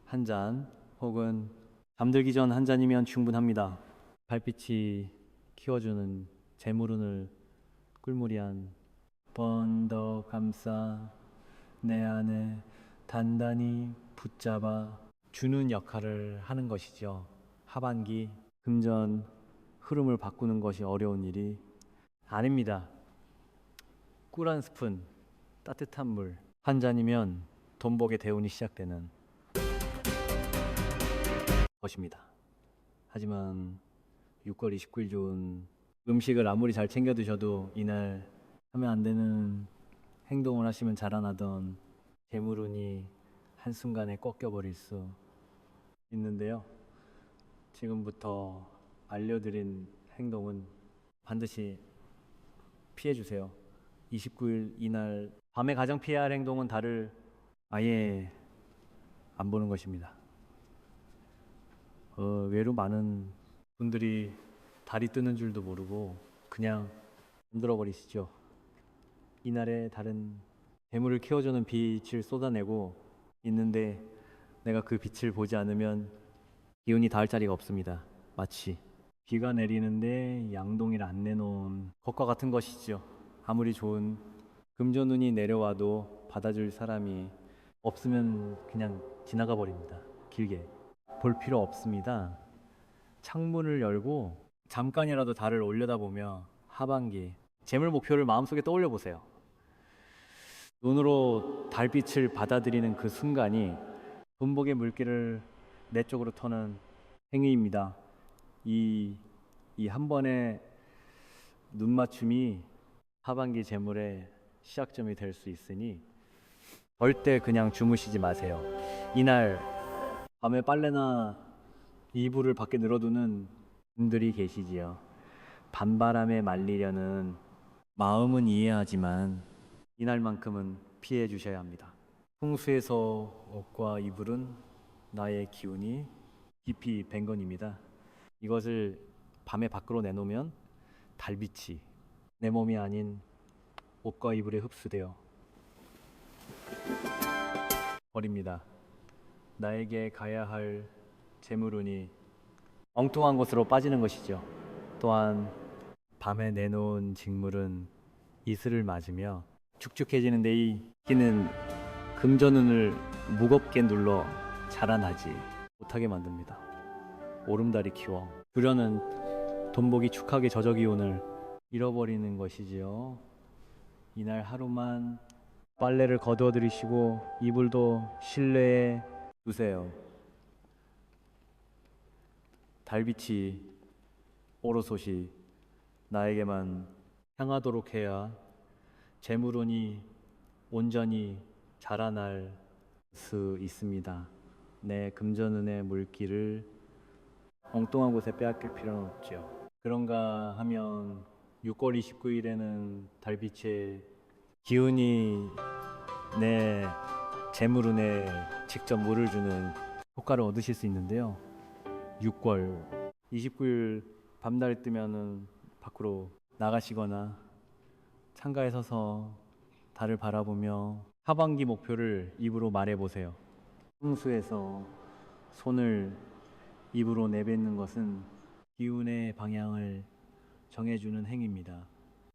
한 잔 혹은 잠들기 전 한 잔이면 충분합니다. 달빛이 키워주는 재물운을 꿀물이 한 번 더 감싸 내 안에 단단히 붙잡아 주는 역할을 하는 것이죠. 하반기 금전 흐름을 바꾸는 것이 어려운 일이 아닙니다. 꿀 한 스푼, 따뜻한 물 한 잔이면 돈복의 대운이 시작되는 것입니다. 하지만 6월 29일 좋은 음식을 아무리 잘 챙겨 드셔도 이날 하면 안 되는 행동을 하시면 자라나던 재물운이 한순간에 꺾여버릴 수 있는데요. 지금부터 알려드린 행동은 반드시 피해주세요. 29일 이날 밤에 가장 피해야 할 행동은 달을 아예 안 보는 것입니다. 외로 많은 분들이 달이 뜨는 줄도 모르고 그냥 흔들어 버리시죠. 이날에 달은 재물을 키워주는 빛을 쏟아내고 있는데 내가 그 빛을 보지 않으면 기운이 닿을 자리가 없습니다. 마치 비가 내리는데 양동이를 안 내놓은 것과 같은 것이죠. 아무리 좋은 금전운이 내려와도 받아줄 사람이 없으면 그냥 지나가 버립니다. 길게 볼 필요 없습니다. 창문을 열고 잠깐이라도 달을 올려다보며 하반기 재물 목표를 마음속에 떠올려 보세요. 눈으로 달빛을 받아들이는 그 순간이 돈복의 물길을 내 쪽으로 터는 행위입니다. 이 한 번의 눈 맞춤이 하반기 재물의 시작점이 될 수 있으니 절대 그냥 주무시지 마세요. 이날 밤에 빨래나 이불을 밖에 늘어두는 분들이 계시지요. 밤바람에 말리려는 마음은 이해하지만 이날만큼은 피해 주셔야 합니다. 풍수에서 옷과 이불은 나의 기운이 깊이 밴 건입니다. 이것을 밤에 밖으로 내놓으면 달빛이 내 몸이 아닌 옷과 이불에 흡수되어 버립니다. 나에게 가야 할 재물운이 엉뚱한 곳으로 빠지는 것이죠. 또한 밤에 내놓은 직물은 이슬을 맞으며 축축해지는데 이 끼는 금전운을 무겁게 눌러 자라나지 못하게 만듭니다. 오름다리 키워 주려는 돈복이 축하게 저저기운을 잃어버리는 것이지요. 이날 하루만 빨래를 거두어 들이시고 이불도 실내에 두세요. 달빛이 오롯이 나에게만 향하도록 해야 재물운이 온전히 자라날 수 있습니다. 내 금전운의 물기를 엉뚱한 곳에 빼앗길 필요는 없죠. 그런가 하면 6월 29일에는 달빛의 기운이 내 재물운에 직접 물을 주는 효과를 얻으실 수 있는데요. 6월 29일 밤달 뜨면은 밖으로 나가시거나 창가에 서서 달을 바라보며 하반기 목표를 입으로 말해보세요. 풍수에서 손을 입으로 내뱉는 것은 기운의 방향을 정해주는 행위입니다.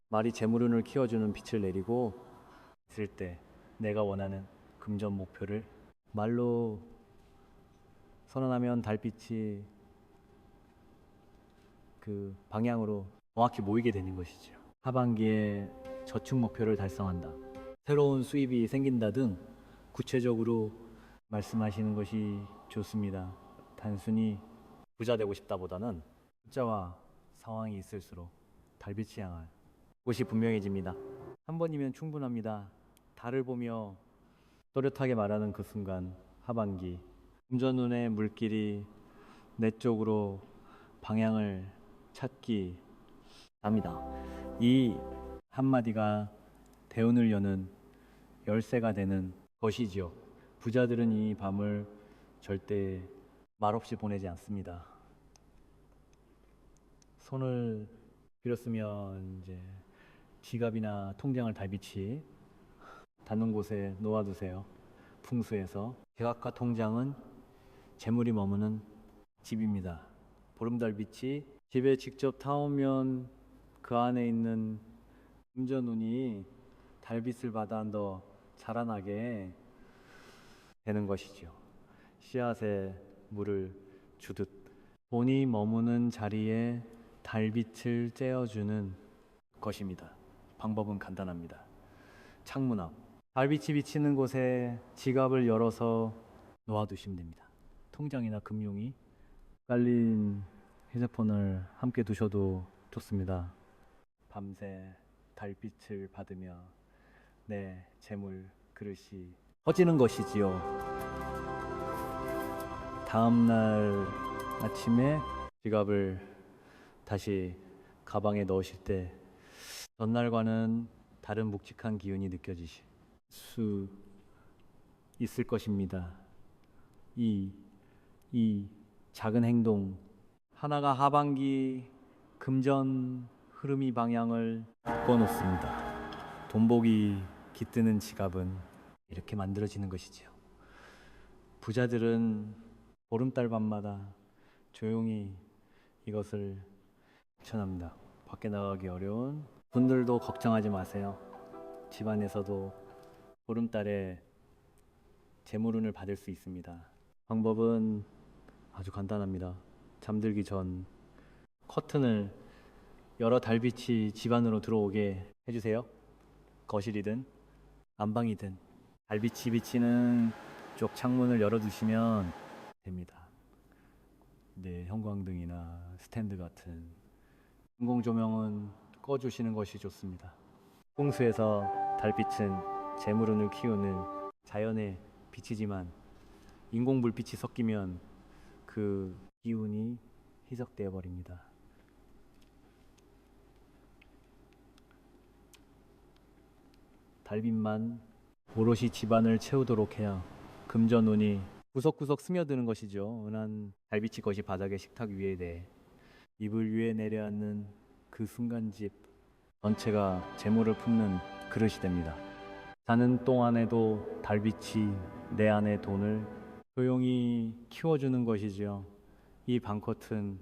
말이 재물운을 키워주는 빛을 내리고 있을 때 내가 원하는 금전 목표를 말로 선언하면 달빛이 그 방향으로 정확히 모이게 되는 것이죠. 하반기에 저축 목표를 달성한다, 새로운 수입이 생긴다 등 구체적으로 말씀하시는 것이 좋습니다. 단순히 부자 되고 싶다보다는 숫자와 상황이 있을수록 달빛이 향할 곳이 분명해집니다. 한 번이면 충분합니다. 달을 보며 또렷하게 말하는 그 순간 하반기 금전운의 물길이 내 쪽으로 방향을 찾기 합니다. 이 한마디가 대운을 여는 열쇠가 되는 것이지요. 부자들은 이 밤을 절대 말없이 보내지 않습니다. 손을 빌었으면 이제 지갑이나 통장을 달빛이 닿는 곳에 놓아두세요. 풍수에서 지갑과 통장은 재물이 머무는 집입니다. 보름달빛이 집에 직접 타오면 그 안에 있는 금전운이 달빛을 받아 더 자라나게 되는 것이죠. 씨앗에 물을 주듯 돈이 머무는 자리에 달빛을 쬐어주는 것입니다. 방법은 간단합니다. 창문 앞 달빛이 비치는 곳에 지갑을 열어서 놓아두시면 됩니다. 통장이나 금융이 깔린 휴대폰을 함께 두셔도 좋습니다. 밤새 달빛을 받으며 내 재물 그릇이 커지는 것이지요. 다음날 아침에 지갑을 다시 가방에 넣으실 때 전날과는 다른 묵직한 기운이 느껴지실 수 있을 것입니다. 이 작은 행동 하나가 하반기 금전 흐름이 방향을 바꿔놓습니다. 돈복이 깃드는 지갑은 이렇게 만들어지는 것이지요. 부자들은 보름달 밤마다 조용히 이것을 실천합니다. 밖에 나가기 어려운 분들도 걱정하지 마세요. 집안에서도 보름달에 재물운을 받을 수 있습니다. 방법은 아주 간단합니다. 잠들기 전 커튼을 여러 달빛이 집 안으로 들어오게 해주세요. 거실이든 안방이든 달빛이 비치는 쪽 창문을 열어두시면 됩니다. 네, 형광등이나 스탠드 같은 인공 조명은 꺼주시는 것이 좋습니다. 풍수에서 달빛은 재물운을 키우는 자연의 빛이지만 인공 불빛이 섞이면 그 기운이 희석되어 버립니다. 달빛만 오롯이 집안을 채우도록 해야 금전운이 구석구석 스며드는 것이죠. 은한 달빛이 것이 바닥의 식탁 위에 내 이불 위에 내려앉는 그 순간 집 전체가 재물을 품는 그릇이 됩니다. 자는 동안에도 달빛이 내 안의 돈을 조용히 키워주는 것이죠. 이 방커튼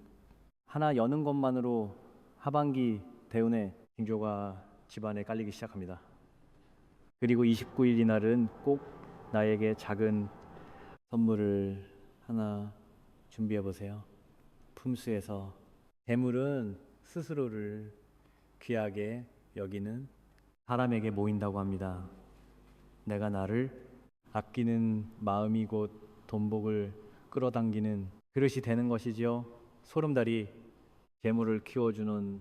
하나 여는 것만으로 하반기 대운의 징조가 집안에 깔리기 시작합니다. 그리고 29일 이날은 꼭 나에게 작은 선물을 하나 준비해 보세요. 품수에서 재물은 스스로를 귀하게 여기는 사람에게 모인다고 합니다. 내가 나를 아끼는 마음이 곧 돈복을 끌어당기는 그릇이 되는 것이지요. 소름달이 재물을 키워주는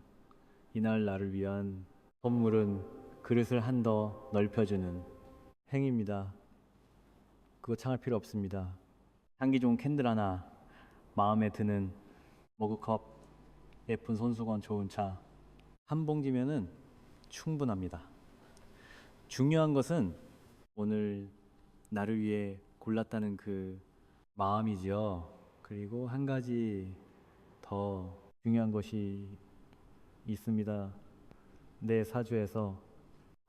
이날 나를 위한 선물은 그릇을 한 더 넓혀주는 행위입니다. 그거 창할 필요 없습니다. 향기 좋은 캔들 하나, 마음에 드는 머그컵, 예쁜 손수건 좋은 차 한 봉지면은 충분합니다. 중요한 것은 오늘 나를 위해 골랐다는 그 마음이지요. 그리고 한 가지 더 중요한 것이 있습니다. 내 사주에서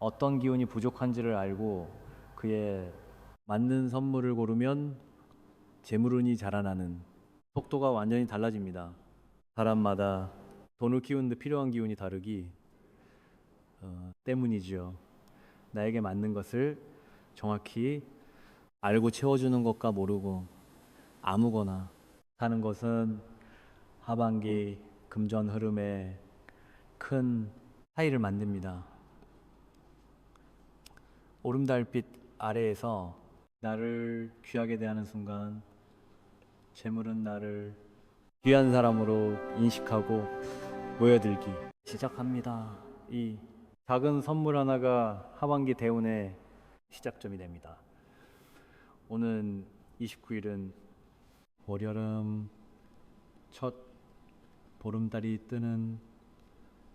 어떤 기운이 부족한지를 알고 그에 맞는 선물을 고르면 재물운이 자라나는 속도가 완전히 달라집니다. 사람마다 돈을 키우는데 필요한 기운이 다르기 때문이죠. 나에게 맞는 것을 정확히 알고 채워주는 것과 모르고 아무거나 사는 것은 하반기 금전 흐름에 큰 차이를 만듭니다. 오름달빛 아래에서 나를 귀하게 대하는 순간 재물은 나를 귀한 사람으로 인식하고 모여들기 시작합니다. 이 작은 선물 하나가 하반기 대운의 시작점이 됩니다. 오는 29일은 올여름 첫 보름달이 뜨는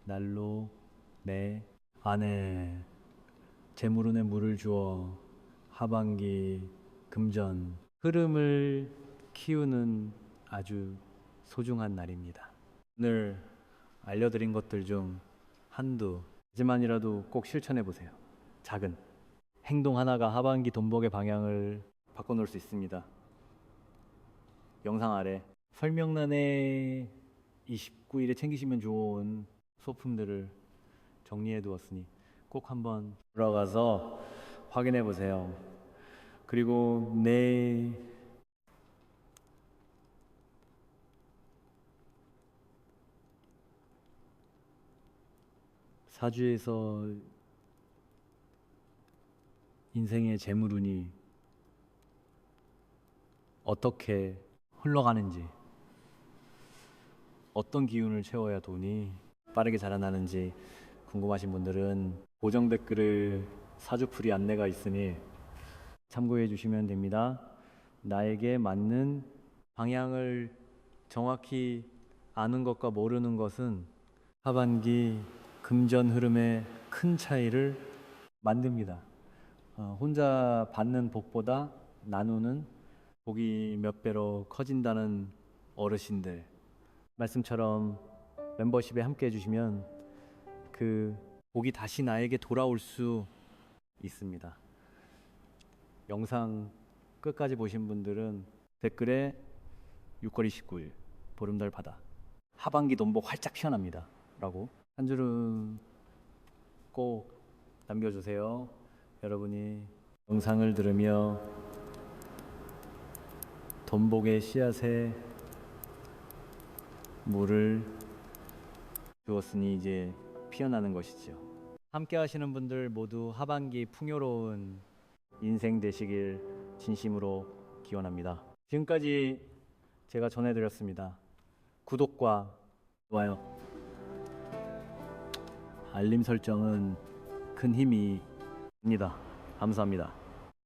날로 내 안에 재물운에 물을 주어 하반기 금전 흐름을 키우는 아주 소중한 날입니다. 오늘 알려드린 것들 중 한두 가지만이라도 꼭 실천해 보세요. 작은 행동 하나가 하반기 돈복의 방향을 바꿔놓을 수 있습니다. 영상 아래 설명란에 29일에 챙기시면 좋은 소품들을 정리해 두었으니 꼭 한번 들어가서 확인해 보세요. 그리고 내 사주에서 인생의 재물운이 어떻게 흘러가는지, 어떤 기운을 채워야 돈이 빠르게 자라나는지 궁금하신 분들은 고정 댓글에 사주풀이 안내가 있으니 참고해 주시면 됩니다. 나에게 맞는 방향을 정확히 아는 것과 모르는 것은 하반기 금전 흐름에 큰 차이를 만듭니다. 혼자 받는 복보다 나누는 복이 몇 배로 커진다는 어르신들 말씀처럼 멤버십에 함께 해주시면 그 복이 다시 나에게 돌아올 수 있습니다. 영상 끝까지 보신 분들은 댓글에 6월 29일 보름달 바다 하반기 돈복 활짝 피어납니다 라고 한 줄은 꼭 남겨주세요. 여러분이 영상을 들으며 돈복의 씨앗에 물을 주었으니 이제 피어나는 것이지요. 함께 하시는 분들 모두 하반기 풍요로운 인생 되시길 진심으로 기원합니다. 지금까지 제가 전해드렸습니다. 구독과 좋아요, 알림 설정은 큰 힘이 됩니다. 감사합니다.